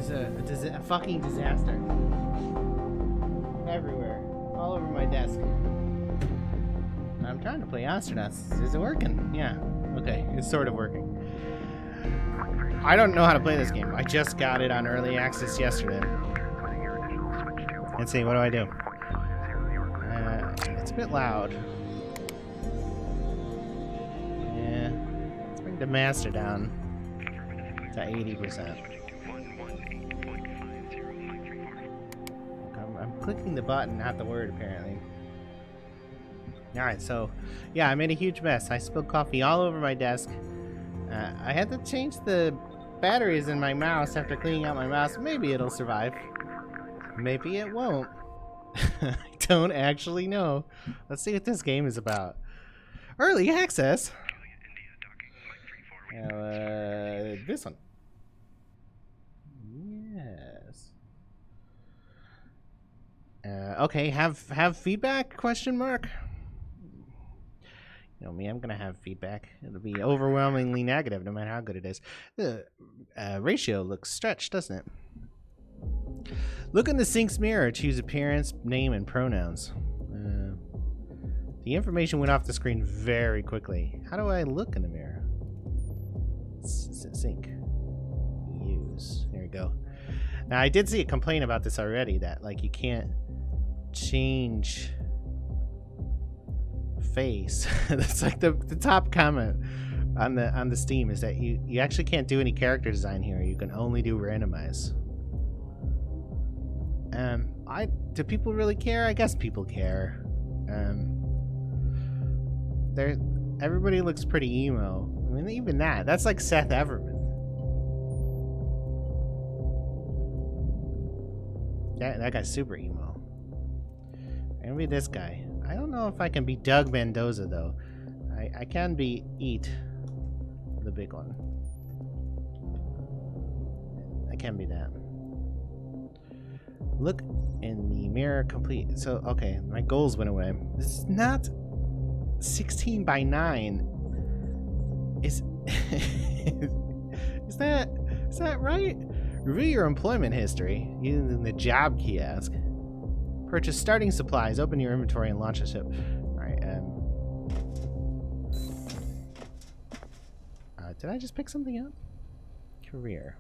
There's a fucking disaster. Everywhere. All over my desk. I'm trying to play Ostranauts. Is it working? Yeah. Okay, it's sort of working. I don't know how to play this game. I just got it on early access yesterday. Let's see, what do I do? It's a bit loud. Yeah. Let's bring the master down to 80%. I'm clicking the button, not the word, apparently. Alright, so, yeah, I made a huge mess. I spilled coffee all over my desk. I had to change the batteries in my mouse after cleaning out my mouse. Maybe it'll survive. Maybe it won't. I don't actually know. Let's see what this game is about. Early access? This one. Yes. Okay, have feedback? Question mark. You know me, I'm gonna have feedback. It'll be overwhelmingly negative, no matter how good it is. The ratio looks stretched, doesn't it? Look in the sync's mirror. Choose appearance, name, and pronouns. The information went off the screen very quickly. How do I look in the mirror? Sync. Use. There we go. Now, I did see a complaint about this already, that like you can't change face. That's like the top comment on the Steam is that you actually can't do any character design here. You can only do randomize. Do people really care? I guess people care. Everybody looks pretty emo. I mean, even that's like Seth Everman. That guy's super emo. Maybe this guy. I don't know if I can be Doug Mendoza though. I can be Eat, the big one. I can be that. Look in the mirror, complete. So, okay, my goals went away. This is not 16 by 9. Is that right? Review your employment history using the job kiosk. Purchase starting supplies. Open your inventory and launch a ship. All right. Did I just pick something up? Career.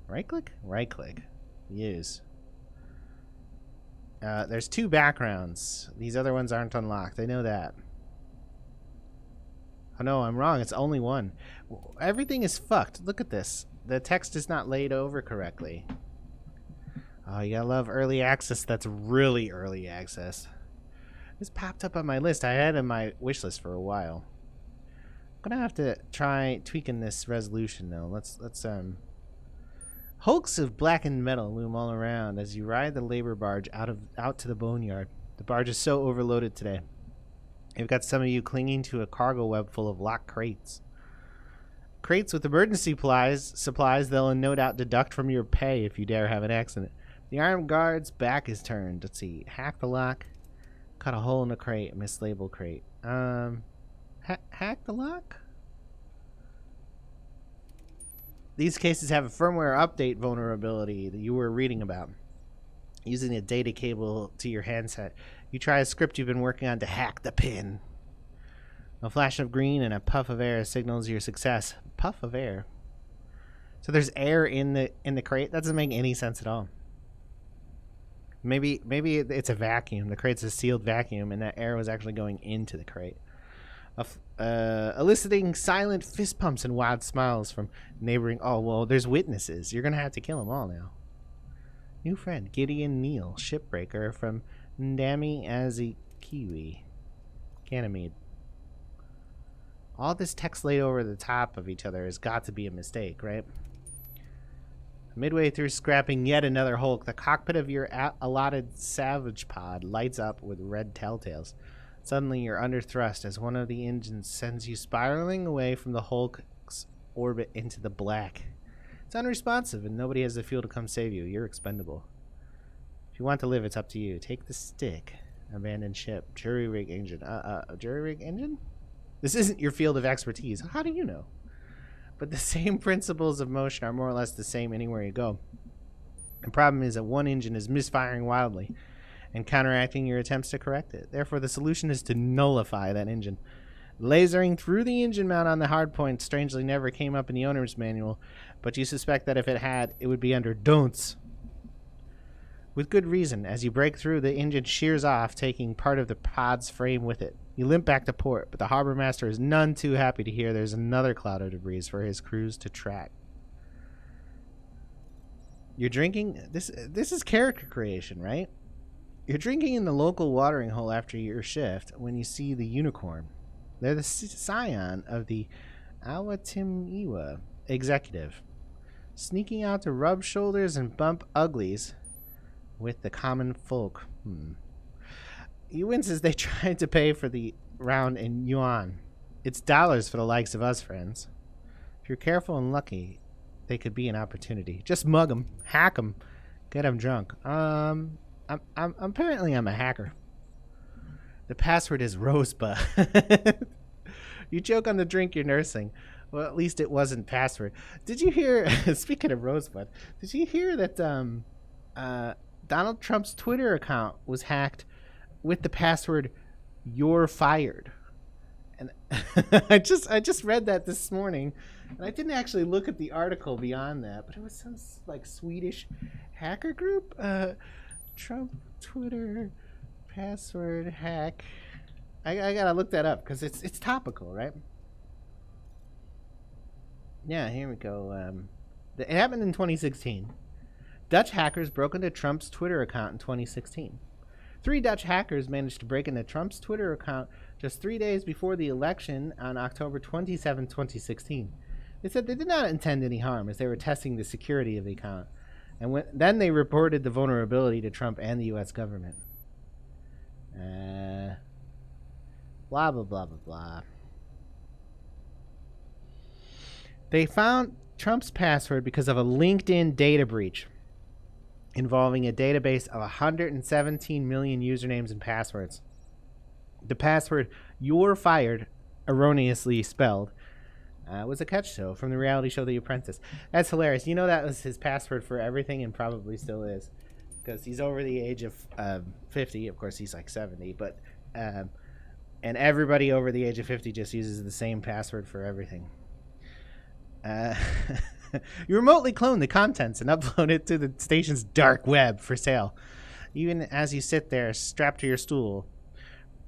Right click. Right click. Use. There's 2 backgrounds. These other ones aren't unlocked. I know that. Oh no, I'm wrong. It's only one. Everything is fucked. Look at this. The text is not laid over correctly. Oh, you gotta love early access. That's really early access. This popped up on my list. I had it in my wish list for a while. I'm gonna have to try tweaking this resolution though. Let's Hulks of blackened metal loom all around as you ride the labor barge out to the boneyard. The barge is so overloaded today. You've got some of you clinging to a cargo web full of locked crates. Crates with emergency supplies they'll no doubt deduct from your pay if you dare have an accident. The armed guard's back is turned. Let's see. Hack the lock. Cut a hole in the crate. Mislabeled crate. Hack the lock? These cases have a firmware update vulnerability that you were reading about. Using a data cable to your handset, you try a script you've been working on to hack the pin. A flash of green and a puff of air signals your success. Puff of air. So there's air in the crate? That doesn't make any sense at all. Maybe it's a vacuum. The crate's a sealed vacuum, and that air was actually going into the crate. Eliciting silent fist pumps and wild smiles from neighboring. Oh, well, there's witnesses. You're going to have to kill them all now. New friend, Gideon Neal, shipbreaker from Ndami Azikiwe, Ganymede. All this text laid over the top of each other has got to be a mistake, right? Midway through scrapping yet another Hulk, the cockpit of your allotted salvage pod lights up with red telltales. Suddenly, you're under thrust as one of the engines sends you spiraling away from the Hulk's orbit into the black. It's unresponsive, and nobody has the fuel to come save you. You're expendable. If you want to live, it's up to you. Take the stick. Abandoned ship. Jury rig engine. Jury rig engine? This isn't your field of expertise. How do you know? but the same principles of motion are more or less the same anywhere you go. The problem is that one engine is misfiring wildly and counteracting your attempts to correct it. Therefore, the solution is to nullify that engine. Lasering through the engine mount on the hardpoint strangely never came up in the owner's manual, but you suspect that if it had, it would be under don'ts. With good reason. As you break through, the engine shears off, taking part of the pod's frame with it. You limp back to port, but the harbor master is none too happy to hear there's another cloud of debris for his crews to track. You're drinking... This is character creation, right? You're drinking in the local watering hole after your shift when you see the unicorn. They're the scion of the Awatimiwa executive, sneaking out to rub shoulders and bump uglies with the common folk. You wince as they try to pay for the round in yuan. It's dollars for the likes of us, friends. If you're careful and lucky, they could be an opportunity. Just mug them, hack them, get them drunk. Apparently I'm a hacker. The password is Rosebud. You joke on the drink you're nursing. Well, at least it wasn't password. Did you hear, speaking of Rosebud, did you hear that Donald Trump's Twitter account was hacked with the password "You're fired"? And I just read that this morning, and I didn't actually look at the article beyond that, but it was some like Swedish hacker group. Trump Twitter password hack. I gotta look that up because it's topical, right? Yeah, here we go. It happened in 2016. Dutch hackers broke into Trump's Twitter account in 2016. 3 Dutch hackers managed to break into Trump's Twitter account just 3 days before the election on October 27, 2016. They said they did not intend any harm as they were testing the security of the account. And then they reported the vulnerability to Trump and the U.S. government. Blah, blah, blah, blah, blah. They found Trump's password because of a LinkedIn data breach involving a database of 117 million usernames and passwords. The password "You're fired," erroneously spelled, was a catch show from the reality show The Apprentice. That's hilarious. You know that was his password for everything and probably still is because he's over the age of 50. Of course, he's like 70, but and everybody over the age of 50 just uses the same password for everything. You remotely clone the contents and upload it to the station's dark web for sale. Even as you sit there strapped to your stool,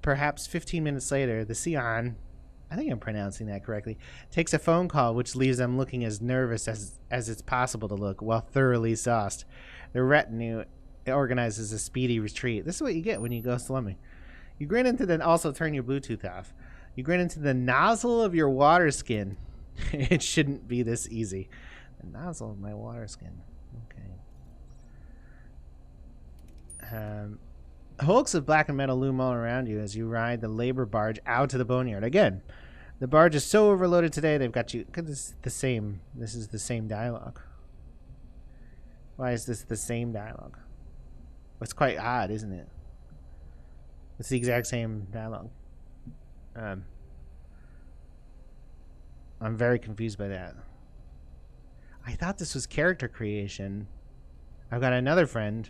perhaps 15 minutes later, the Sion, I think I'm pronouncing that correctly, takes a phone call which leaves them looking as nervous as it's possible to look while thoroughly sauced. Their retinue organizes a speedy retreat. This is what you get when you go slumming. You grin into also turn your Bluetooth off. You grin into the nozzle of your water skin. It shouldn't be this easy. The nozzle of my water skin. Okay. Hulks of black and metal loom all around you as you ride the labor barge out to the boneyard. Again, the barge is so overloaded today they've got you. This is the same dialogue. Why is this the same dialogue? It's quite odd, isn't it? It's the exact same dialogue. I'm very confused by that. I thought this was character creation. I've got another friend.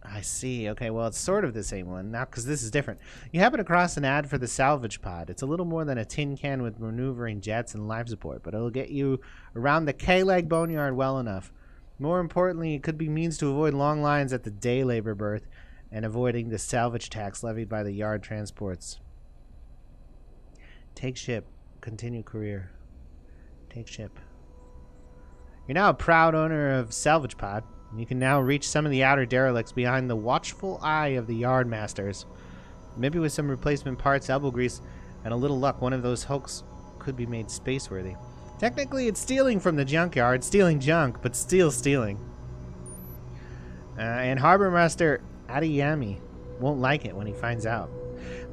I see. Okay, well, it's sort of the same one now because this is different. You happen across an ad for the salvage pod. It's a little more than a tin can with maneuvering jets and life support, but it'll get you around the K-Leg boneyard well enough. More importantly, it could be means to avoid long lines at the day labor berth and avoiding the salvage tax levied by the yard transports. Take ship. Continue career. Take ship. You're now a proud owner of Salvage Pod. You can now reach some of the outer derelicts behind the watchful eye of the yard masters. Maybe with some replacement parts, elbow grease, and a little luck, one of those hulks could be made space-worthy. Technically, it's stealing from the junkyard, stealing junk, but still stealing. And Harbor Master Adiyami won't like it when he finds out.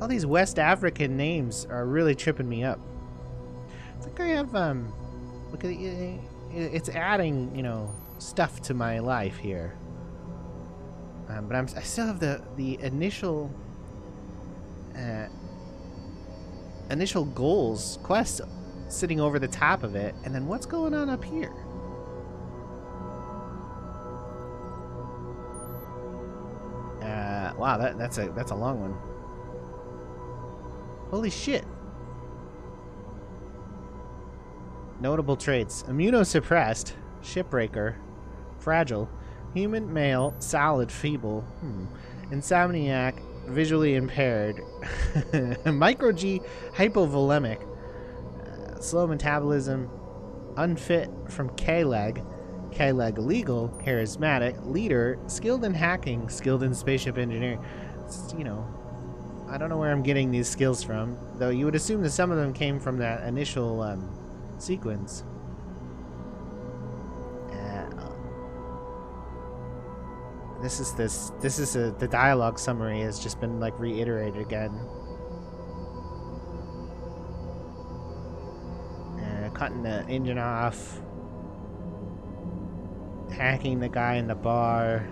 All these West African names are really tripping me up. It's like I have, look at it, it's adding, you know, stuff to my life here. But I still have the initial uh, initial goals quest sitting over the top of it, and then what's going on up here? Wow, that's a long one. Holy shit. Notable traits: immunosuppressed, shipbreaker, fragile, human, male, solid, feeble, insomniac, visually impaired, micro G, hypovolemic, slow metabolism, unfit from K-leg, K-leg illegal, charismatic, leader, skilled in hacking, skilled in spaceship engineering. It's, you know, I don't know where I'm getting these skills from, though you would assume that some of them came from that initial sequence. The dialogue summary has just been like reiterated again. Cutting the engine off, hacking the guy in the bar,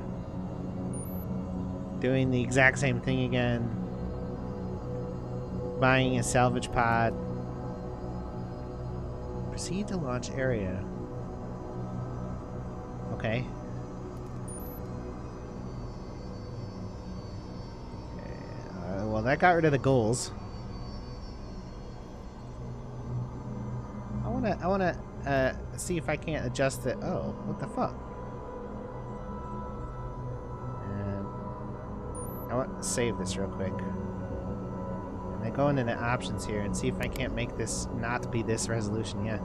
doing the exact same thing again, buying a salvage pod, proceed to launch area. Okay. Well, that got rid of the goals. I wanna see if I can't adjust it. Oh, what the fuck? I want to save this real quick. And then go into the options here and see if I can't make this not be this resolution. Yeah.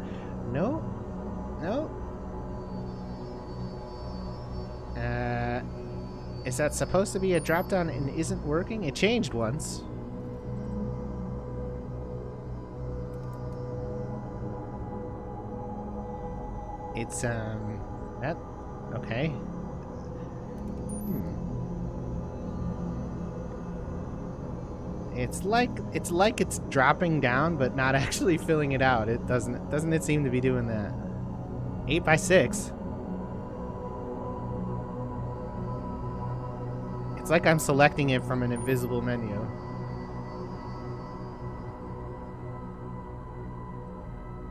No. No. Is that supposed to be a drop down and isn't working? It changed once. It's that okay. It's like it's dropping down but not actually filling it out. It doesn't it seem to be doing that. 8x6. It's like I'm selecting it from an invisible menu.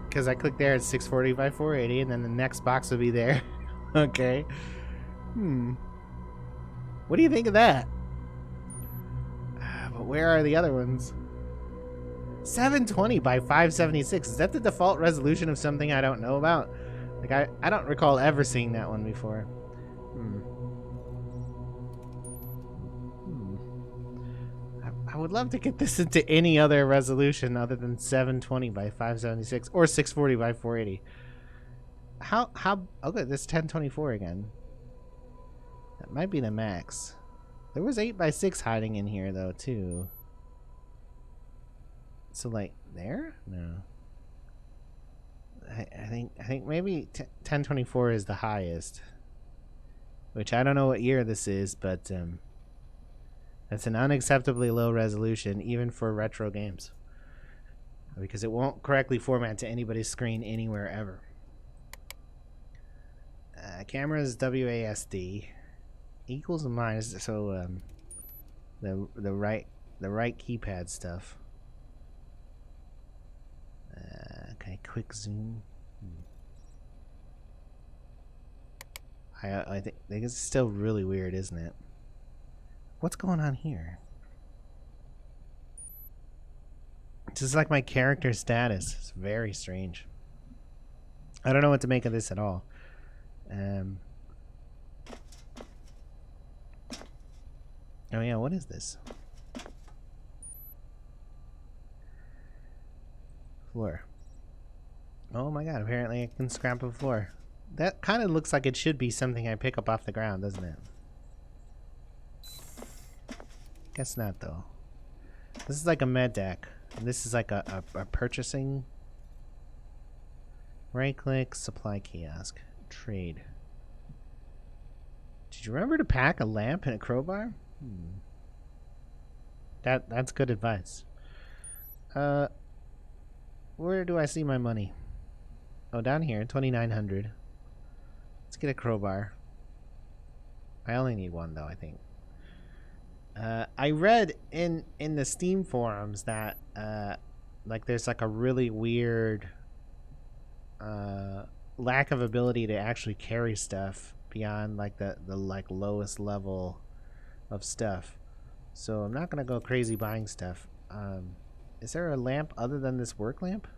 Because I click there, it's 640 by 480, and then the next box will be there. Okay. What do you think of that? But where are the other ones? 720 by 576. Is that the default resolution of something I don't know about? Like, I don't recall ever seeing that one before. I would love to get this into any other resolution other than 720 by 576 or 640 by 480. How okay, this 1024 again. That might be the max. There was 8x6 hiding in here though too. So like there? No. I think maybe 1024 is the highest. Which I don't know what year this is, but that's an unacceptably low resolution, even for retro games. Because it won't correctly format to anybody's screen anywhere ever. Cameras WASD equals and minus, so the right keypad stuff. Okay, quick zoom. I think it's still really weird, isn't it? What's going on here? This is like my character status. It's very strange. I don't know what to make of this at all. Oh yeah, what is this? Floor. Oh my god, apparently I can scrap a floor. That kind of looks like it should be something I pick up off the ground, doesn't it? Guess not though. This is like a med deck. And this is like a purchasing. Right click, supply kiosk, trade. Did you remember to pack a lamp and a crowbar? That's good advice. Where do I see my money? Oh, down here, 2,900. Let's get a crowbar. I only need one though, I think. I read in the Steam forums that like there's like a really weird lack of ability to actually carry stuff beyond like the like lowest level of stuff. So I'm not gonna go crazy buying stuff. Is there a lamp other than this work lamp?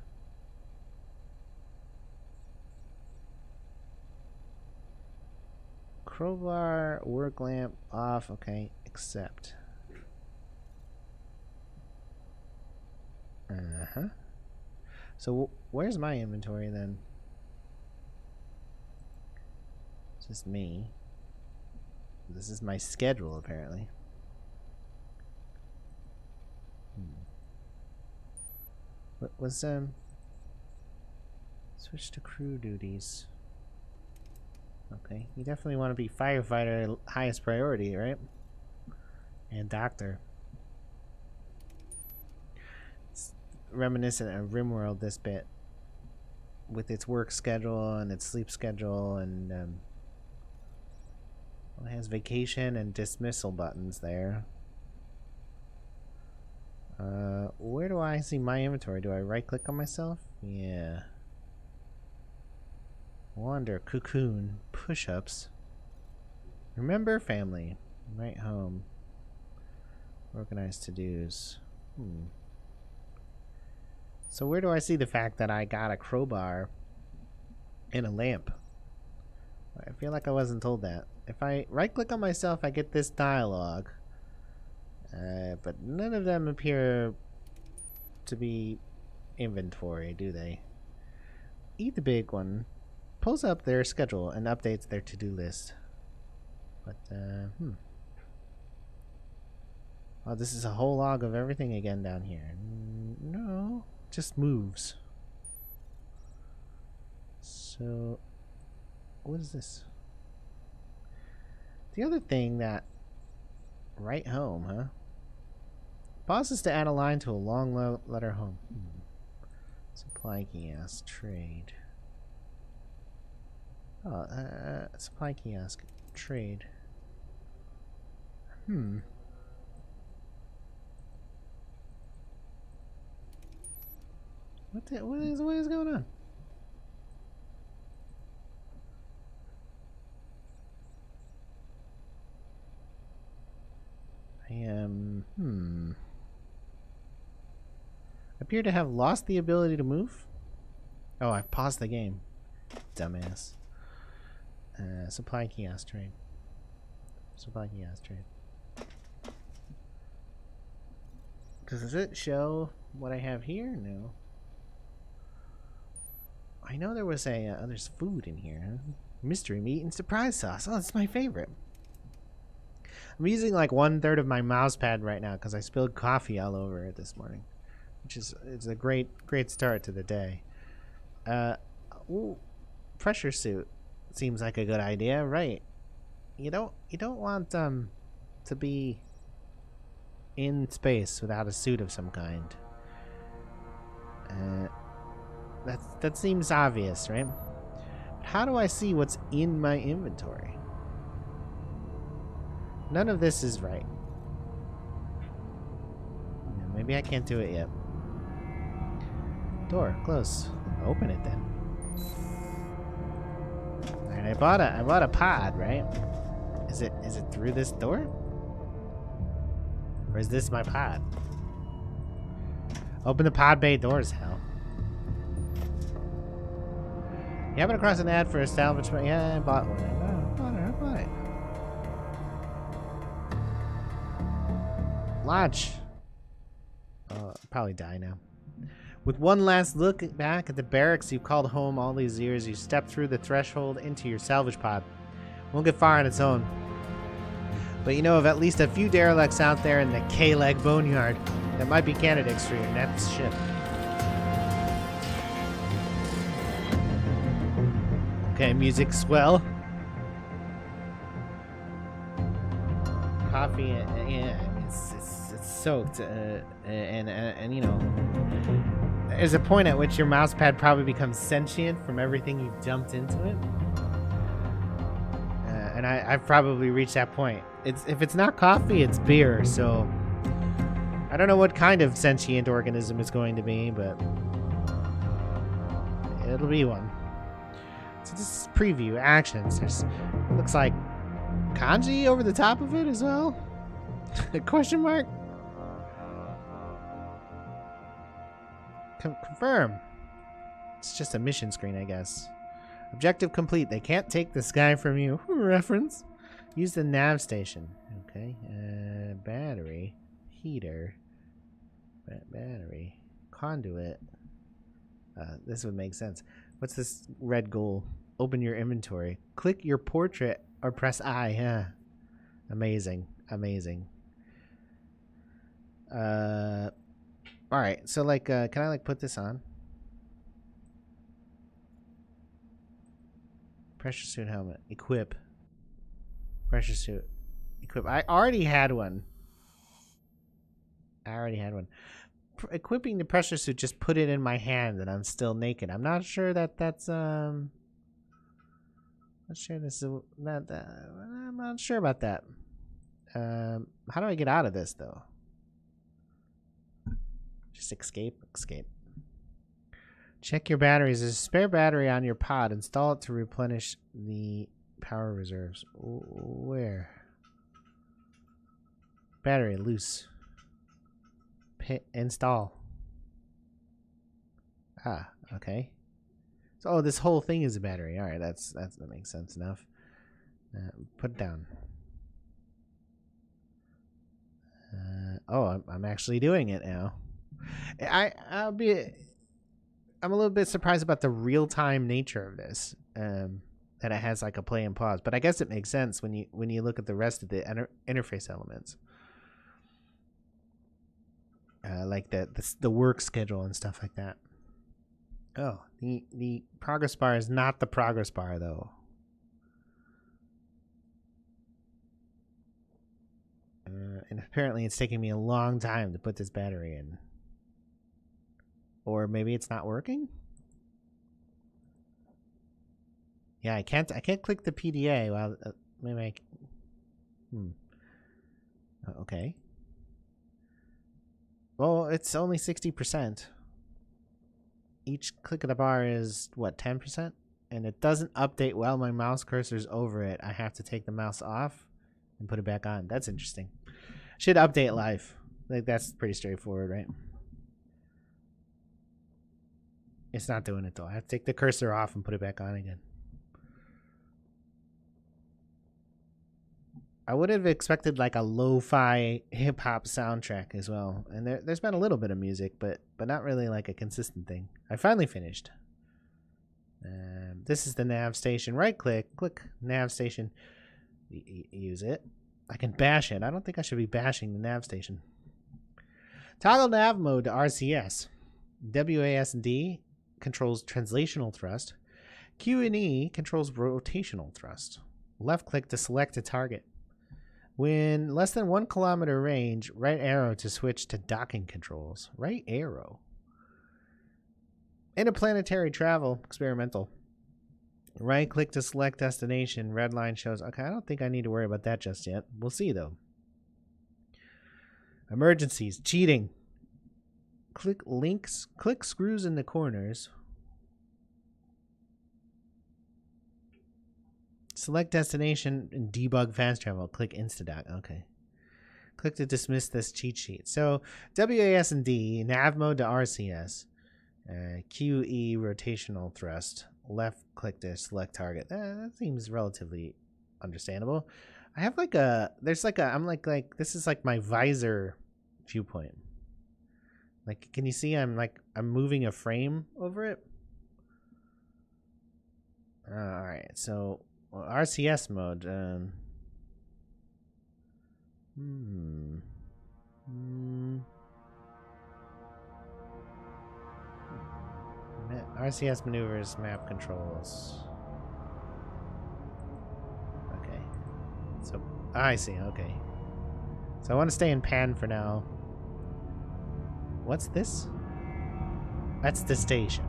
Crowbar, work lamp, off. Okay, accept. Uh-huh. So where's my inventory then? It's just me. This is my schedule apparently. What was switch to crew duties. Okay, you definitely want to be firefighter highest priority, right? And doctor. It's reminiscent of RimWorld this bit, with its work schedule and its sleep schedule, and well, it has vacation and dismissal buttons there. Where do I see my inventory? Do I right click on myself? Yeah. Wander, cocoon, push-ups. Remember family. Right home. Organized to-dos. So where do I see the fact that I got a crowbar and a lamp? I feel like I wasn't told that. If I right click on myself, I get this dialogue. But none of them appear to be inventory, do they? Eat the big one. Pulls up their schedule and updates their to-do list. But, oh, this is a whole log of everything again down here. No, just moves. So, what is this? The other thing that... Right home, huh? Pauses to add a line to a long letter home. Supply kiosk, trade. Oh, supply kiosk, trade. What is going on? I am appear to have lost the ability to move. Oh, I've paused the game. Dumbass. Supply kiosk trade. Supply kiosk trade. Does it show what I have here? No. I know there was a there's food in here. Mystery meat and surprise sauce. Oh, that's my favorite. I'm using like 1/3 of my mouse pad right now because I spilled coffee all over it this morning, which is it's a great start to the day. Ooh, pressure suit seems like a good idea, right? You don't want to be in space without a suit of some kind. That seems obvious, right? But how do I see what's in my inventory? None of this is right. Yeah, maybe I can't do it yet. Door, close. Open it then. Alright, I bought a pod, right? Is it through this door? Or is this my pod? Open the pod bay doors, hell. You happen across an ad for a salvage? Yeah, I bought one. I bought it. Lodge. I'll probably die now. With one last look back at the barracks you've called home all these years, you step through the threshold into your salvage pod. Won't get far on its own. But you know of at least a few derelicts out there in the K-Leg Boneyard that might be candidates for your next ship. Okay, music swell. Coffee, yeah, it's soaked, and you know, there's a point at which your mouse pad probably becomes sentient from everything you've dumped into it. And I've probably reached that point. If it's not coffee, it's beer, so I don't know what kind of sentient organism it's going to be, but it'll be one. So this is preview, actions. There's looks like kanji over the top of it as well. Question mark? Confirm. It's just a mission screen, I guess. Objective complete. They can't take the sky from you. Reference. Use the nav station. Okay. Battery. Heater. Battery. Conduit. This would make sense. What's this red goal? Open your inventory. Click your portrait or press I. Yeah. Amazing. Amazing. Alright. So, like, can I, like, put this on? Pressure suit helmet. Equip. Pressure suit. Equip. I already had one. Equipping the pressure suit just put it in my hand and I'm still naked. I'm not sure that that's not sure this is I'm not sure about that. How do I get out of this though? Just escape. Check your batteries. There's a spare battery on your pod. Install it to replenish the power reserves. Where? Battery loose. Install. Ah, okay. So, this whole thing is a battery. All right, that makes sense enough. Put it down. I'm actually doing it now. I'm a little bit surprised about the real-time nature of this, that it has like a play and pause. But I guess it makes sense when you look at the rest of the interface elements, like the work schedule and stuff like that. Oh, the progress bar is not the progress bar though. And apparently, it's taking me a long time to put this battery in. Or maybe it's not working? Yeah, I can't click the PDA while maybe I okay. Well, it's only 60%. Each click of the bar is what, 10%? And it doesn't update while my mouse cursor's over it. I have to take the mouse off and put it back on. That's interesting. Should update live. Like that's pretty straightforward, right? It's not doing it though. I have to take the cursor off and put it back on again. I would have expected like a lo-fi hip-hop soundtrack as well. And there's been a little bit of music, but not really like a consistent thing. I finally finished. This is the nav station. Right-click, click nav station. Use it. I can bash it. I don't think I should be bashing the nav station. Toggle nav mode to RCS. WASD controls translational thrust. Q and E controls rotational thrust. Left click to select a target. When less than 1 kilometer range, right arrow to switch to docking controls. Right arrow. Interplanetary travel, experimental. Right click to select destination. Red line shows. Okay, I don't think I need to worry about that just yet. We'll see though. Emergencies, cheating. Click links, click screws in the corners. Select destination and debug fast travel. Click Instadoc. Okay. Click to dismiss this cheat sheet. So WASD, nav mode to RCS. QE rotational thrust. Left click to select target. That seems relatively understandable. I have like I'm like this is like my visor viewpoint. Like, can you see I'm moving a frame over it? All right, so RCS mode. RCS maneuvers, map controls. Okay. So, I see, okay. So I want to stay in pan for now. What's this? That's the station.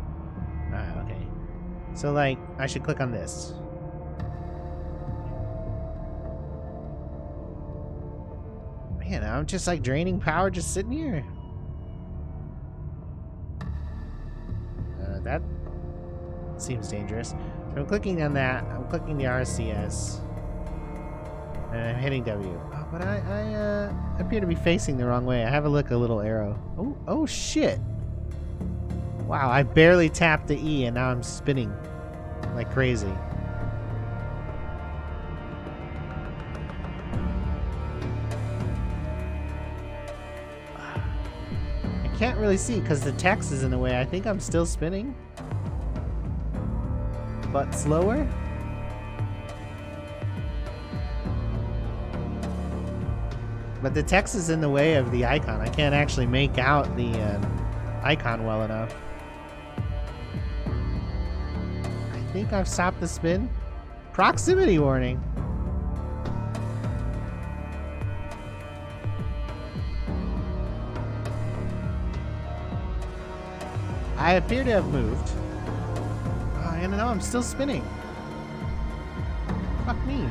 Ah, okay. So, like, I should click on this. Man, I'm just like draining power just sitting here. That seems dangerous. So I'm clicking on that. I'm clicking the RCS. And I'm hitting W. Oh, but I appear to be facing the wrong way. I have a little arrow. Oh shit. Wow, I barely tapped the E and now I'm spinning like crazy. I can't really see because the text is in the way. I think I'm still spinning. But slower? But the text is in the way of the icon. I can't actually make out the icon well enough. I think I've stopped the spin. Proximity warning. I appear to have moved. Oh, and no, I'm still spinning. Fuck me.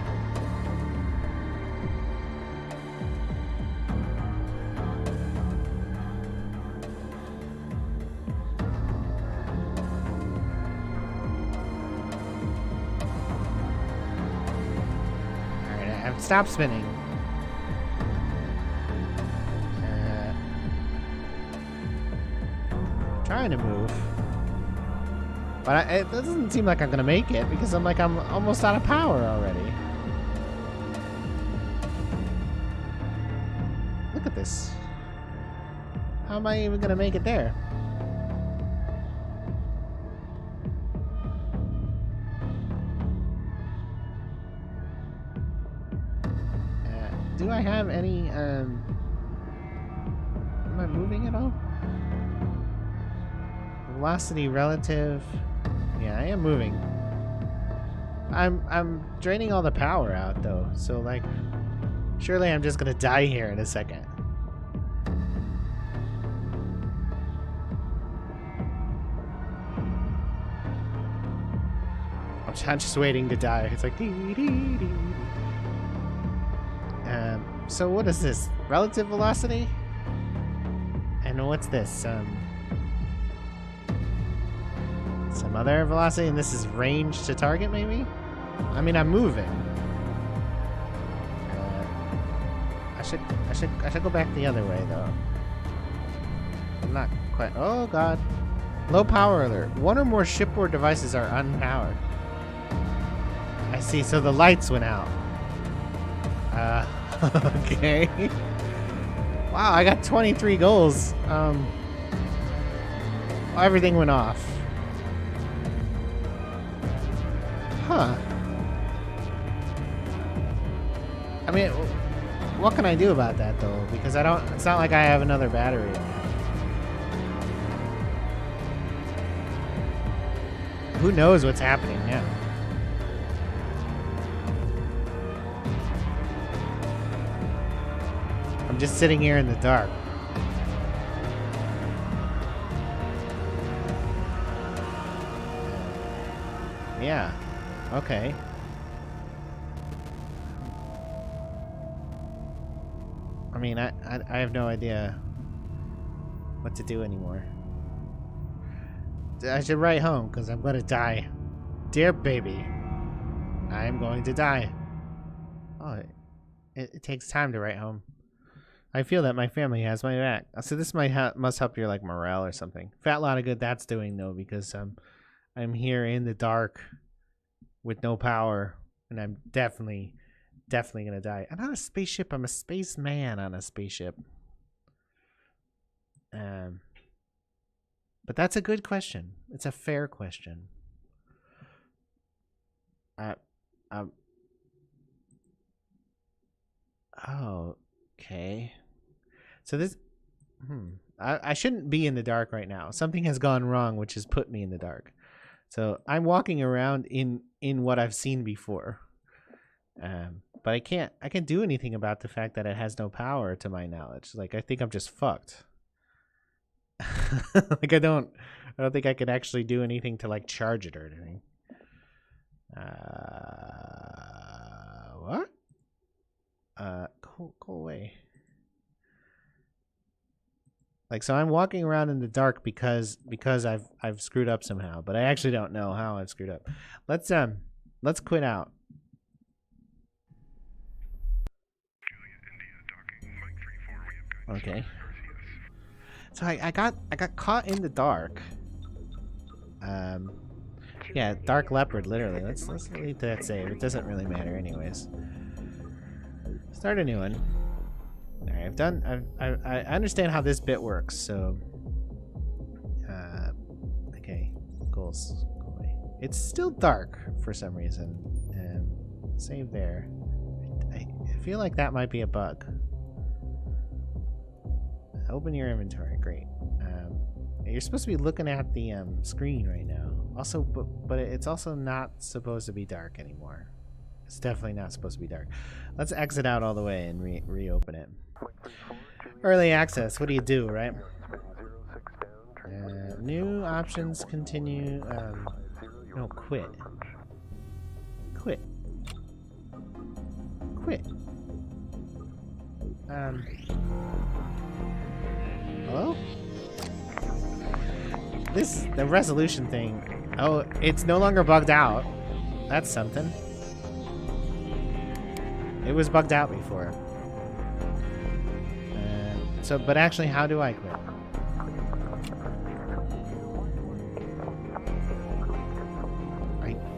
Stop spinning. Trying to move. But it doesn't seem like I'm gonna make it because I'm almost out of power already. Look at this. How am I even gonna make it there? Do I have any, am I moving at all? Velocity relative. Yeah, I am moving. I'm draining all the power out though, so like, surely I'm just gonna die here in a second. I'm just waiting to die. It's like dee dee dee dee. So what is this? Relative velocity? And what's this? Some other velocity, and this is range to target, maybe? I mean, I'm moving. I should go back the other way though. I'm not quite. Oh god. Low power alert. One or more shipboard devices are unpowered. I see. So the lights went out. Okay. Wow, I got 23 goals. Everything went off. Huh. I mean, what can I do about that though? Because it's not like I have another battery. Who knows what's happening now? I'm just sitting here in the dark. Yeah. Okay. I mean, I have no idea what to do anymore. I should write home because I'm going to die. Dear baby, I am going to die. Oh, it takes time to write home. I feel that my family has my back. So this must help your like morale or something. Fat lot of good that's doing though, because I'm here in the dark with no power, and I'm definitely gonna die. I'm not a spaceship. I'm a spaceman on a spaceship. But that's a good question. It's a fair question. Oh, okay. So this, I shouldn't be in the dark right now. Something has gone wrong, which has put me in the dark. So I'm walking around in what I've seen before. But I can't do anything about the fact that it has no power to my knowledge. Like, I think I'm just fucked. Like, I don't think I could actually do anything to like charge it or anything. What? Go away. Like, so I'm walking around in the dark because I've screwed up somehow, but I actually don't know how I've screwed up. Let's quit out. Okay. So I got caught in the dark. Yeah, dark leopard, literally. Let's leave that save. It doesn't really matter anyways. Start a new one. Alright, I understand how this bit works, so okay, goals. Go away. It's still dark for some reason. Save there. I feel like that might be a bug. Open your inventory, great. You're supposed to be looking at the screen right now. Also, but it's also not supposed to be dark anymore. It's definitely not supposed to be dark. Let's exit out all the way and reopen it. Early access. What do you do, right? New options. Continue. No, quit. Quit. Quit. Hello? The resolution thing. Oh, it's no longer bugged out. That's something. It was bugged out before. But actually, how do I quit?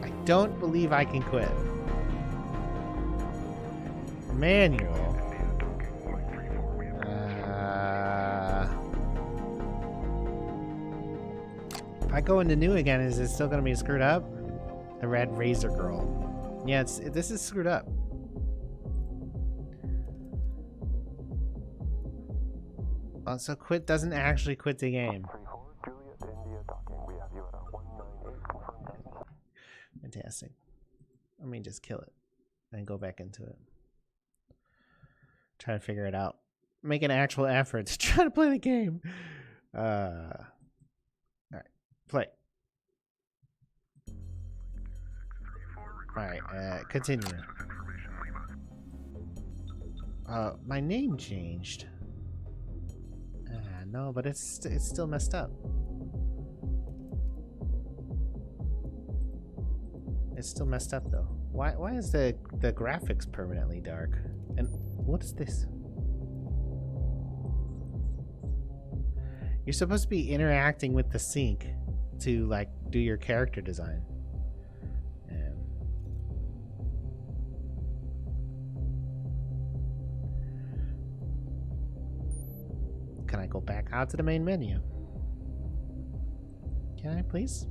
I don't believe I can quit. Manual. If I go into new again, is it still gonna be screwed up? The Red Razor Girl. Yeah, this is screwed up. So quit doesn't actually quit the game. Fantastic. Let me just kill it and go back into it. Try to figure it out. Make an actual effort to try to play the game. Alright. Play. Alright, continue. My name changed. No, but it's still messed up. It's still messed up though. Why is the graphics permanently dark? And what is this? You're supposed to be interacting with the sync to like do your character design. Can I go back out to the main menu? Can I please?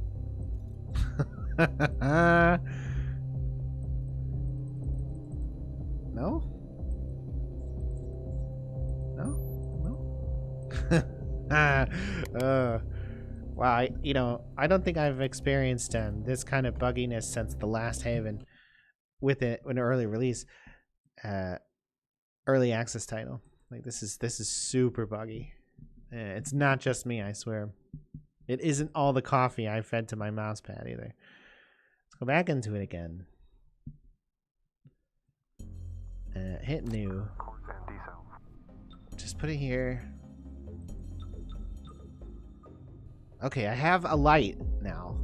No? Wow, I don't think I've experienced this kind of bugginess since the last Haven with an early release, early access title. Like this is super buggy. It's not just me, I swear. It isn't all the coffee I fed to my mouse pad either. Let's go back into it again. Hit new. Just put it here. Okay, I have a light now.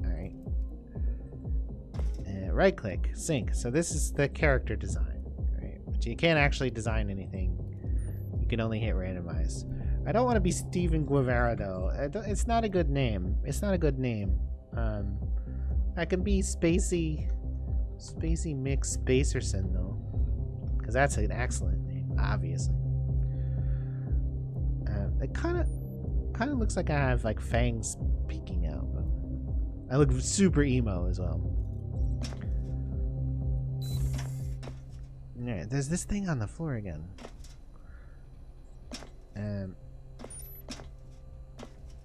Alright. Right click, sync. So this is the character design. Right? But you can't actually design anything. You can only hit randomize. I don't want to be Steven Guevara though. It's not a good name. It's not a good name. I can be Spacey Mick Spacerson though. Because that's an excellent name, obviously. It kind of looks like I have like fangs peeking out, but I look super emo as well. Alright, there's this thing on the floor again.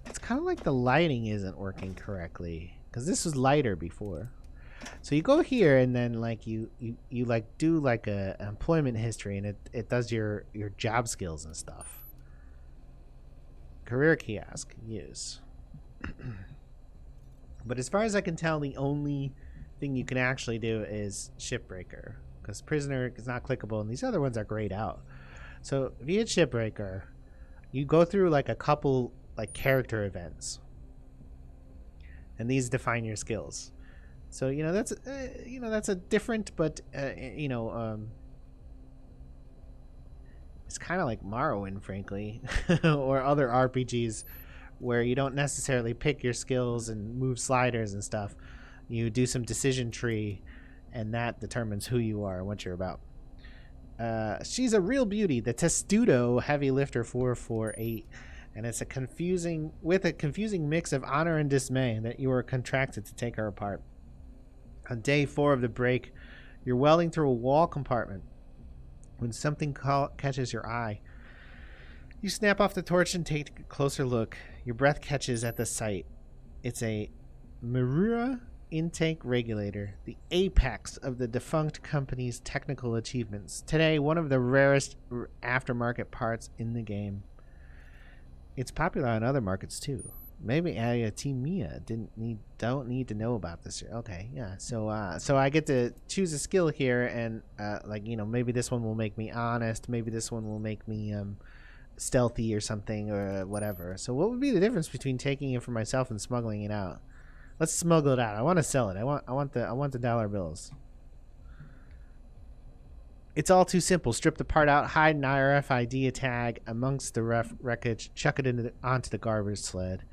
It's kind of like the lighting isn't working correctly because this was lighter before. So you go here and then like you like do like a employment history and it does your job skills and stuff. Career kiosk, use. But as far as I can tell, the only thing you can actually do is shipbreaker because prisoner is not clickable and these other ones are grayed out. So if you hit shipbreaker, you go through like a couple like character events, and these define your skills. So that's a different, but it's kind of like Morrowind, frankly, or other RPGs where you don't necessarily pick your skills and move sliders and stuff. You do some decision tree, and that determines who you are and what you're about. She's a real beauty, the Testudo Heavy Lifter 448, and it's a confusing mix of honor and dismay that you are contracted to take her apart. On day 4 of the break, you're welding through a wall compartment when something catches your eye. You snap off the torch and take a closer look. Your breath catches at the sight. It's a Marura intake regulator, the apex of the defunct company's technical achievements. Today, one of the rarest aftermarket parts in the game. It's popular on other markets too. Maybe Team Mia don't need to know about this. Okay, yeah. So I get to choose a skill here, and maybe this one will make me honest. Maybe this one will make me stealthy or something or whatever. So what would be the difference between taking it for myself and smuggling it out? Let's smuggle it out. I want to sell it. I want the dollar bills. It's all too simple. Strip the part out, hide an RFID tag amongst the wreckage, chuck it onto the garbage sled.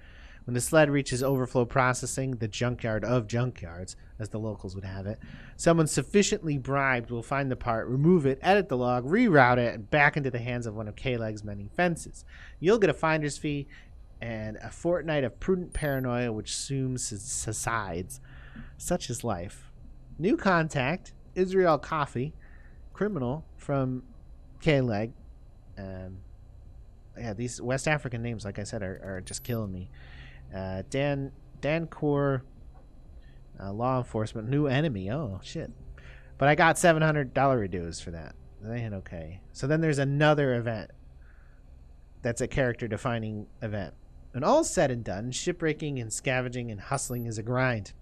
When the sled reaches overflow processing, the junkyard of junkyards, as the locals would have it, someone sufficiently bribed will find the part, remove it, edit the log, reroute it, and back into the hands of one of K-Leg's many fences. You'll get a finder's fee and a fortnight of prudent paranoia which soon subsides. Such is life. New contact, Israel Coffee, criminal from K-Leg. These West African names, like I said, are just killing me. Dan Core, law enforcement, new enemy. Oh, shit. But I got $700 dues for that. That ain't okay. So then there's another event that's a character-defining event. When all's said and done, shipbreaking and scavenging and hustling is a grind.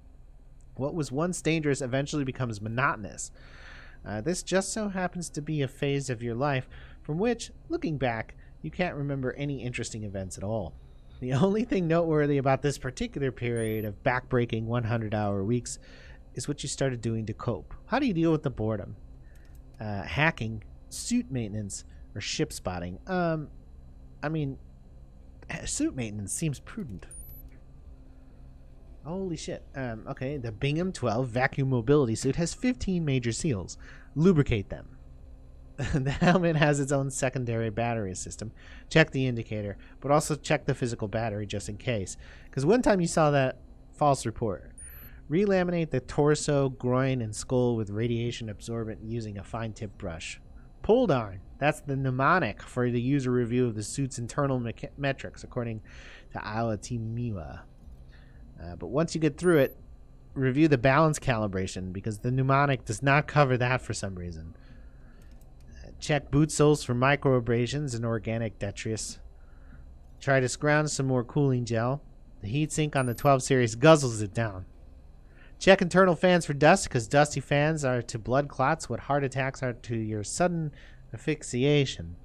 What was once dangerous eventually becomes monotonous. This just so happens to be a phase of your life from which, looking back, you can't remember any interesting events at all. The only thing noteworthy about this particular period of backbreaking 100-hour weeks is what you started doing to cope. How do you deal with the boredom? Hacking, suit maintenance, or ship spotting? Suit maintenance seems prudent. Holy shit. Okay, the Bingham 12 vacuum mobility suit has 15 major seals. Lubricate them. The helmet has its own secondary battery system. Check the indicator, but also check the physical battery just in case. Because one time you saw that false report. Relaminate the torso, groin, and skull with radiation absorbent using a fine tip brush. Pull darn. That's the mnemonic for the user review of the suit's internal metrics, according to Awatimiwa. But once you get through it, review the balance calibration, because the mnemonic does not cover that for some reason. Check boot soles for micro abrasions and organic detritus. Try to scrounge some more cooling gel. The heatsink on the 12 series guzzles it down. Check internal fans for dust, because dusty fans are to blood clots what heart attacks are to your sudden asphyxiation.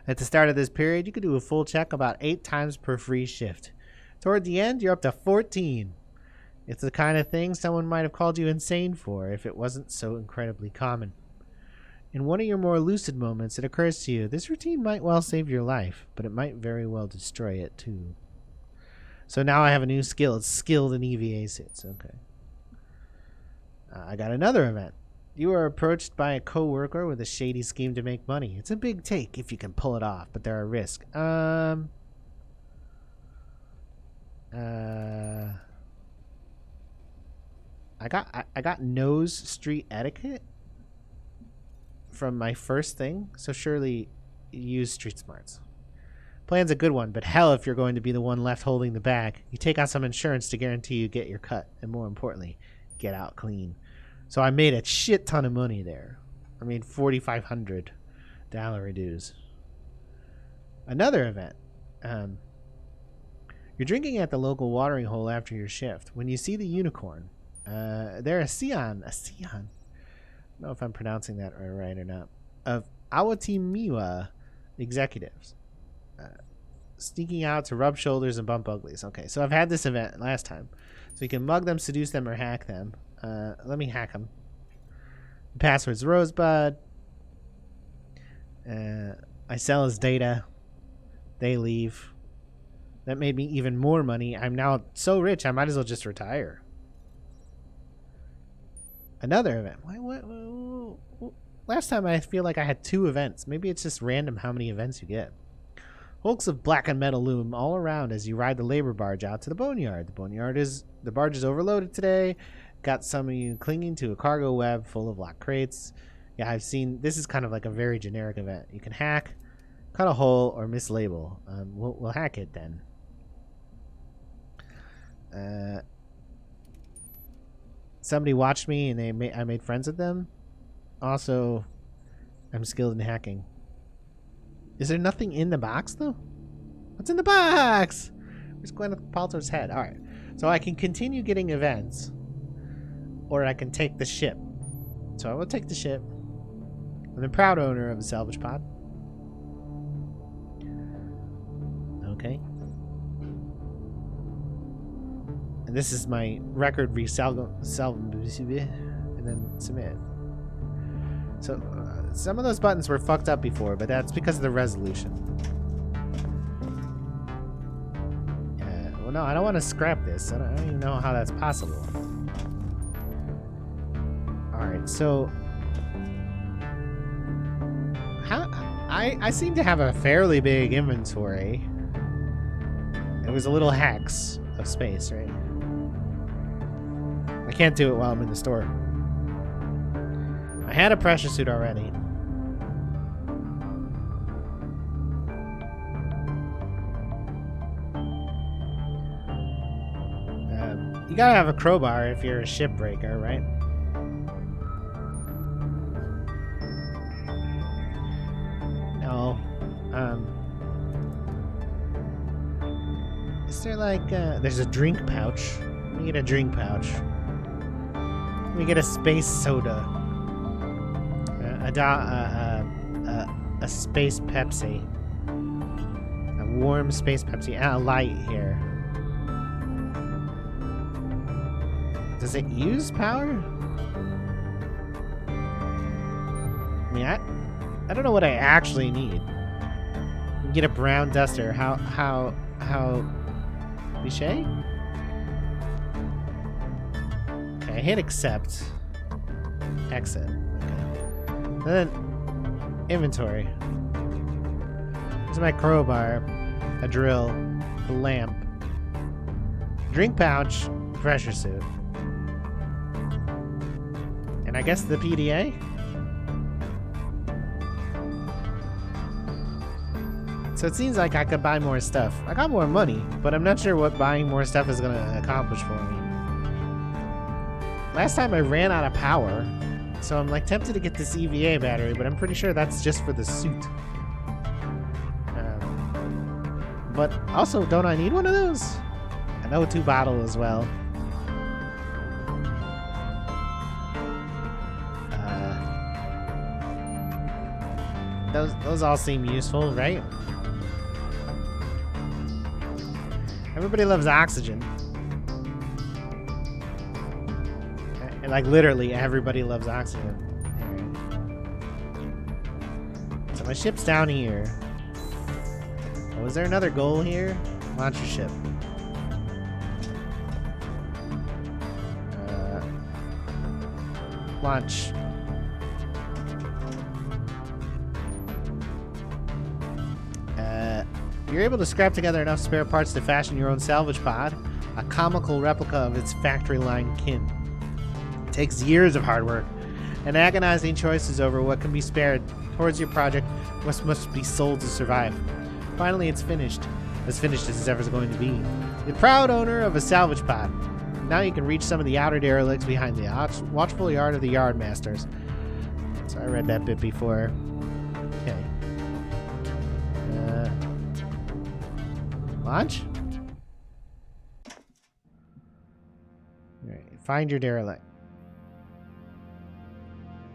At the start of this period, you could do a full check about 8 times per free shift. Toward the end, you're up to 14. It's the kind of thing someone might have called you insane for if it wasn't so incredibly common. In one of your more lucid moments, it occurs to you, this routine might well save your life, but it might very well destroy it too. So now I have a new skill. It's skilled in EVA suits. Okay. I got another event. You are approached by a co-worker with a shady scheme to make money. It's a big take if you can pull it off, but there are risks. I got nose street etiquette from my first thing, so surely use street smarts. Plan's a good one, but hell if you're going to be the one left holding the bag. You take out some insurance to guarantee you get your cut, and more importantly, get out clean. So I made a shit ton of money there. I made $4,500 dues. Another event. You're drinking at the local watering hole after your shift. When you see the unicorn, they're a Sion. I don't know if I'm pronouncing that right or not, of Awatimiwa executives. Sneaking out to rub shoulders and bump uglies. Okay, so I've had this event last time. So you can mug them, seduce them, or hack them. Let me hack them. The password's Rosebud. I sell his data. They leave. That made me even more money. I'm now so rich, I might as well just retire. Another event. What? Last time I feel like I had 2 events. Maybe it's just random how many events you get. Hulks of blackened metal loom all around as you ride the labor barge out to the boneyard. The barge is overloaded today. Got some of you clinging to a cargo web full of locked crates. Yeah, I've seen. This is kind of like a very generic event. You can hack, cut a hole, or mislabel. We'll hack it then. Somebody watched me and I made friends with them. Also, I'm skilled in hacking. Is there nothing in the box though? What's in the box? Where's Gwyneth Paltrow's head? All right, so I can continue getting events, or I can take the ship. So I will take the ship. I'm the proud owner of a salvage pod. Okay. And this is my record and then submit. So some of those buttons were fucked up before, but that's because of the resolution. Well, no, I don't want to scrap this. I don't even know how that's possible. Alright, so I seem to have a fairly big inventory. It was a little hacks of space, right? I can't do it while I'm in the store. I had a pressure suit already. You gotta have a crowbar if you're a shipbreaker, right? No. Is there like there's a drink pouch. Let me get a drink pouch. Let me get a space soda. A space Pepsi. A warm space Pepsi. And a light here. Does it use power? I mean, I don't know what I actually need. Get a brown duster. How cliche? Okay, I hit accept. Exit. And then inventory. Here's my crowbar, a drill, a lamp, drink pouch, pressure suit, and I guess the PDA. So it seems like I could buy more stuff. I got more money, but I'm not sure what buying more stuff is gonna accomplish for me. Last time I ran out of power. So I'm like tempted to get this EVA battery, but I'm pretty sure that's just for the suit. But also, don't I need one of those? An O2 bottle as well. Those all seem useful, right? Everybody loves oxygen. And like literally everybody loves oxygen. Right. So my ship's down here. Oh, is there another goal here? Launch your ship. Launch. You're able to scrap together enough spare parts to fashion your own salvage pod, a comical replica of its factory line kin. It takes years of hard work and agonizing choices over what can be spared towards your project must be sold to survive. Finally, it's finished. As finished as it's ever going to be. The proud owner of a salvage pod. Now you can reach some of the outer derelicts behind the watchful yard of the yardmasters. So I read that bit before. Okay. Launch? Alright, find your derelict.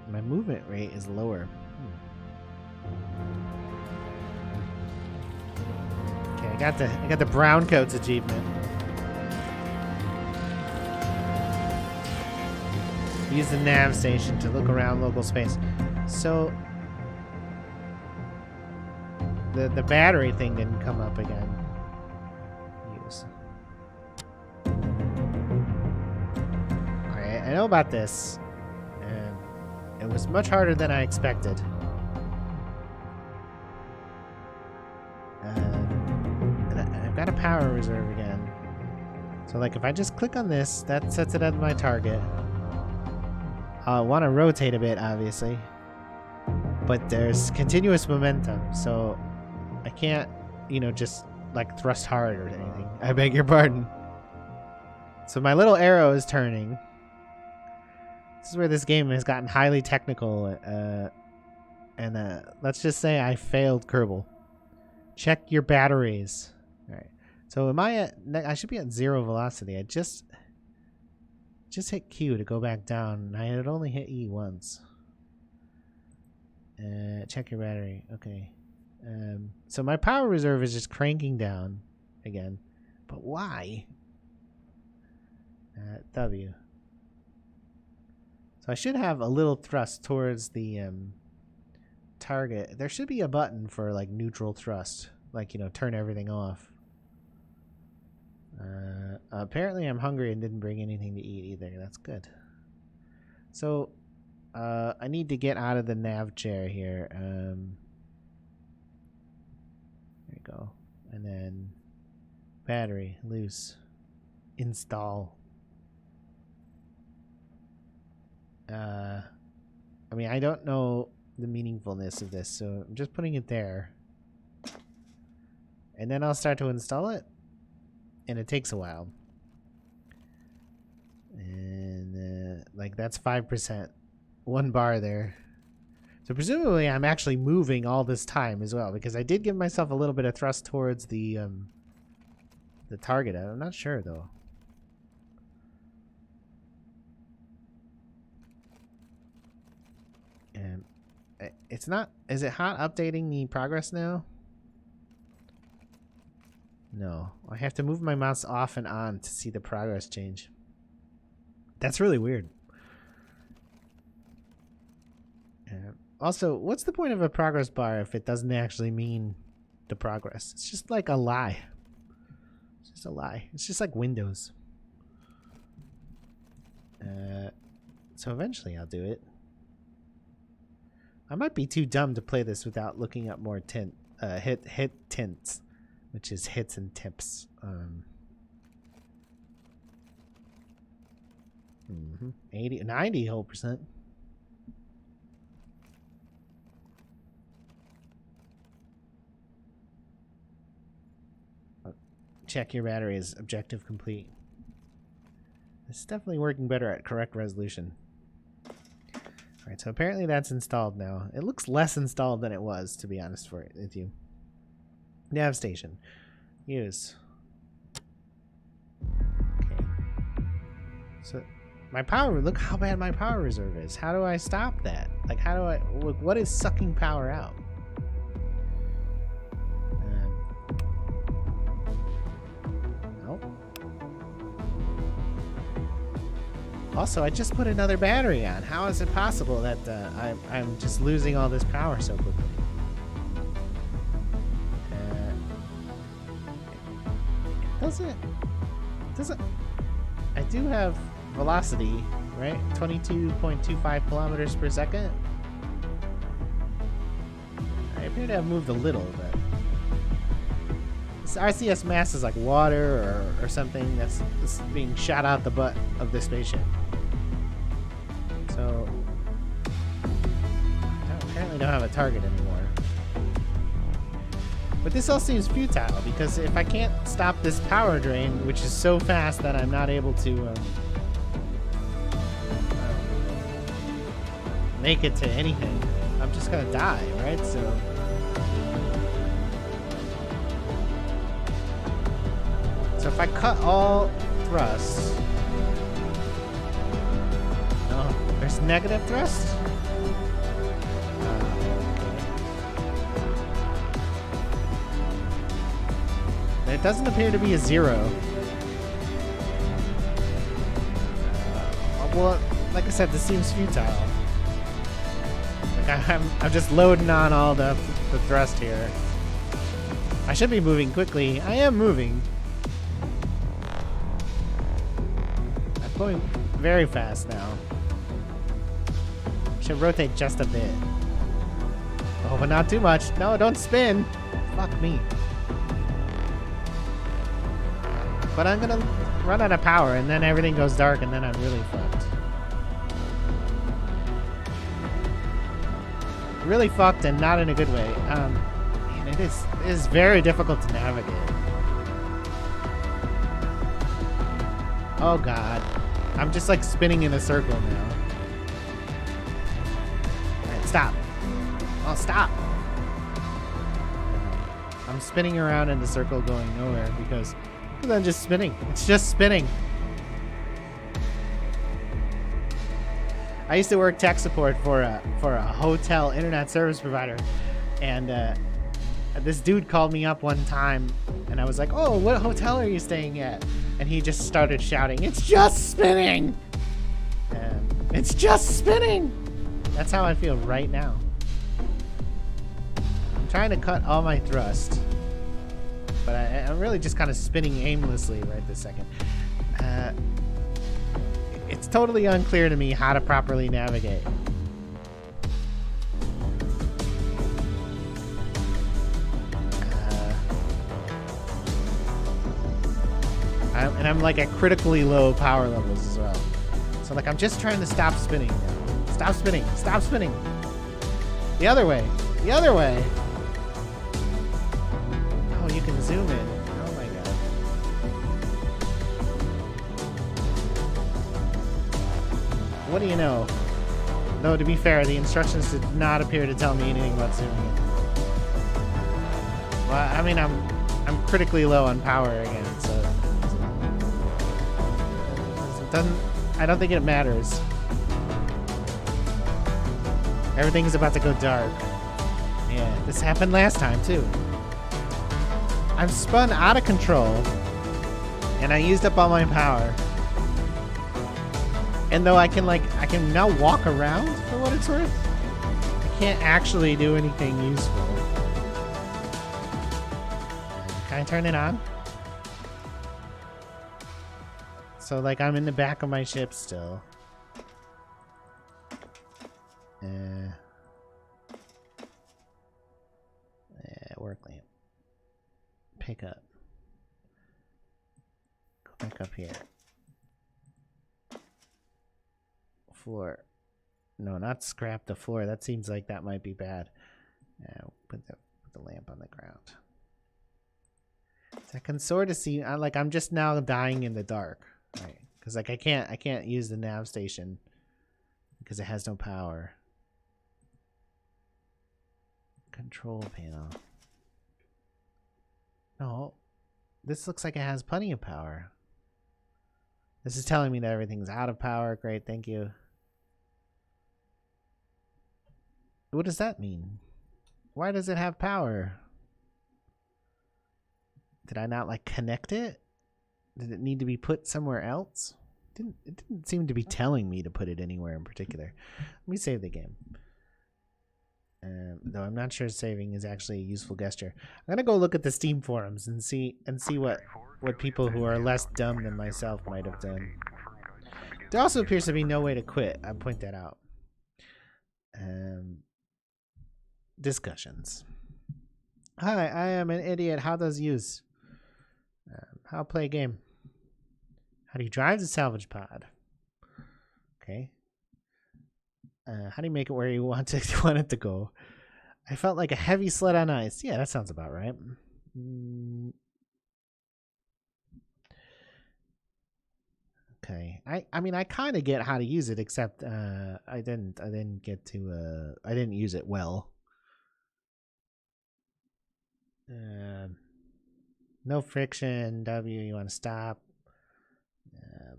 My movement rate is lower. I got the brown coats achievement. Use the nav station to look around local space. So the battery thing didn't come up again. Use. Alright, I know about this. And it was much harder than I expected. And I've got a power reserve again. So like if I just click on this, that sets it at my target. I want to rotate a bit, obviously. But there's continuous momentum, so I can't, you know, just like thrust hard or anything. I beg your pardon. So my little arrow is turning. This is where this game has gotten highly technical. And let's just say I failed Kerbal. Check your batteries. All right. So am I at? I should be at 0 velocity. I just hit Q to go back down. I had only hit E once. Check your battery. Okay. So my power reserve is just cranking down again. But why? W. So I should have a little thrust towards the target. There should be a button for like neutral thrust. Like, you know, turn everything off. Apparently I'm hungry and didn't bring anything to eat either. That's good. So I need to get out of the nav chair here. There you go. And then battery loose. Install. I mean, I don't know the meaningfulness of this, so I'm just putting it there. And then I'll start to install it. And it takes a while. And like that's 5%. 1 bar there. So presumably I'm actually moving all this time as well, because I did give myself a little bit of thrust towards the target. I'm not sure though. And it's not. Is it hot updating the progress now? No, I have to move my mouse off and on to see the progress change. That's really weird. Also, what's the point of a progress bar if it doesn't actually mean the progress? It's just like a lie. It's just a lie. It's just like Windows. So eventually I'll do it. I might be too dumb to play this without looking up more hit tints. Which is hits and tips. 80, 90 whole percent. Check your batteries. Objective complete. It's definitely working better at correct resolution. Alright, so apparently that's installed now. It looks less installed than it was, to be honest with you. Nav station. Use. Okay. So my power, look how bad my power reserve is. How do I stop that? Like how do I, look, what is sucking power out? Nope. Also, I just put another battery on. How is it possible that I'm just losing all this power so quickly? Doesn't I do have velocity, right? 22.25 kilometers per second. I appear to have moved a little, but this RCS mass is like water or something that's being shot out the butt of the spaceship. So I apparently don't have a target anymore. But this all seems futile, because if I can't stop this power drain, which is so fast that I'm not able to make it to anything, I'm just gonna die, right? So if I cut all thrusts, no, there's negative thrust. It doesn't appear to be a 0. Well, like I said, this seems futile. Like I'm just loading on all the thrust here. I should be moving quickly. I am moving. I'm going very fast now. Should rotate just a bit. Oh, but not too much. No, don't spin. Fuck me. But I'm gonna run out of power and then everything goes dark and then I'm really fucked. Really fucked and not in a good way. Man, it is very difficult to navigate. Oh god. I'm just like spinning in a circle now. Alright, stop. Oh, stop. I'm spinning around in the circle going nowhere because I'm just spinning. It's just spinning. I used to work tech support for a hotel internet service provider, and this dude called me up one time, and I was like, "Oh, what hotel are you staying at?" And he just started shouting, "It's just spinning! It's just spinning!" That's how I feel right now. I'm trying to cut all my thrust, but I'm really just kind of spinning aimlessly right this second. It's totally unclear to me how to properly navigate. And I'm like at critically low power levels as well. So like I'm just trying to stop spinning now. Stop spinning. Stop spinning. The other way. The other way. Oh, you can zoom in. Oh my god. What do you know? Though, to be fair, the instructions did not appear to tell me anything about zooming in. Well, I mean, I'm critically low on power again, so it doesn't. I don't think it matters. Everything's about to go dark. Yeah, this happened last time too. I'm spun out of control, and I used up all my power. And though I can now walk around for what it's worth, I can't actually do anything useful. Can I turn it on? So like I'm in the back of my ship still. Work lamp. Pick up. Go back up here. Floor. No, not scrap the floor. That seems like that might be bad. Put the lamp on the ground. So I can sort of see. I'm just now dying in the dark, right? Because like I can't use the nav station because it has no power. Control panel. No, this looks like it has plenty of power. This is telling me that everything's out of power. Great, thank you. What does that mean? Why does it have power? Did I not like connect it? Did it need to be put somewhere else? It didn't seem to be telling me to put it anywhere in particular. Let me save the game. Though I'm not sure saving is actually a useful gesture. I'm gonna go look at the Steam forums and see what people who are less dumb than myself might have done. There also appears to be no way to quit. I point that out. Discussions. Hi, I am an idiot. How does use? How play a game? How do you drive the salvage pod? Okay. How do you make it where you want it to go? I felt like a heavy sled on ice. Yeah, that sounds about right. Okay. I mean I kind of get how to use it, except I didn't use it well. No friction. W, you want to stop.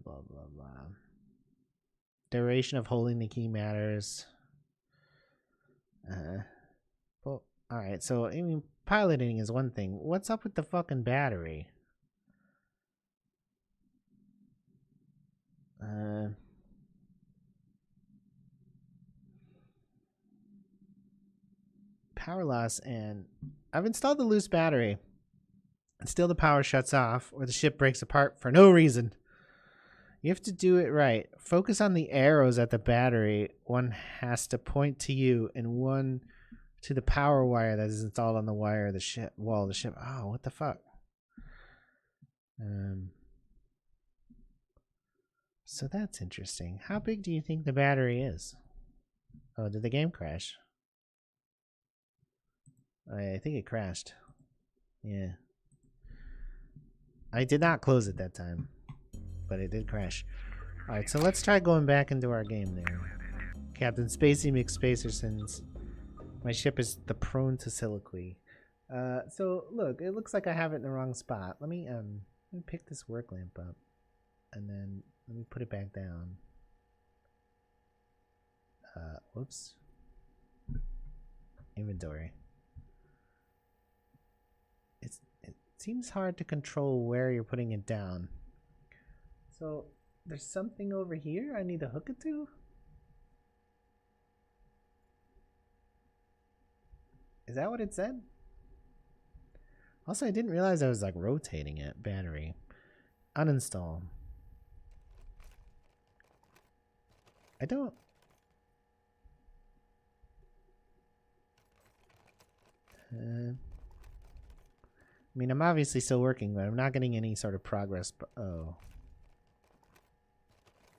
Blah blah blah. Duration of holding the key matters. Well, Alright, so, I mean, piloting is one thing. What's up with the fucking battery? Power loss, and I've installed the loose battery. And still the power shuts off, or the ship breaks apart for no reason. You have to do it right. Focus on the arrows at the battery. One has to point to you, and one to the power wire that is installed on the wire of the ship wall of the ship. Oh, what the fuck? So that's interesting. How big do you think the battery is? Oh, did the game crash? I think it crashed. Yeah. I did not close it that time, but it did crash. Alright, so let's try going back into our game there. Captain Spacey McSpacersons. My ship is the prone to soliloquy. So look, it looks like I have it in the wrong spot. Let me pick this work lamp up, and then let me put it back down. Whoops. Inventory. It seems hard to control where you're putting it down. So there's something over here I need to hook it to? Is that what it said? Also, I didn't realize I was like rotating it. Battery. Uninstall. I don't... I mean, I'm obviously still working, but I'm not getting any sort of progress. Oh.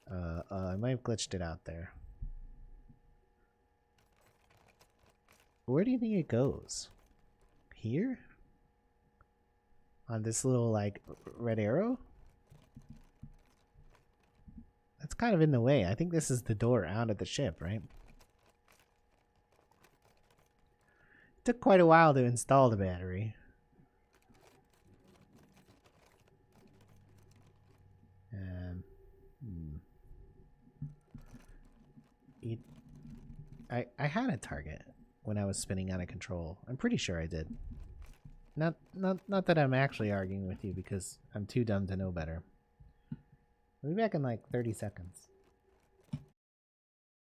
I might have glitched it out there. Where do you think it goes? Here? On this little, like, red arrow? That's kind of in the way. I think this is the door out of the ship, right? It took quite a while to install the battery. I had a target when I was spinning out of control. I'm pretty sure I did. Not that I'm actually arguing with you, because I'm too dumb to know better. We'll be back in like 30 seconds.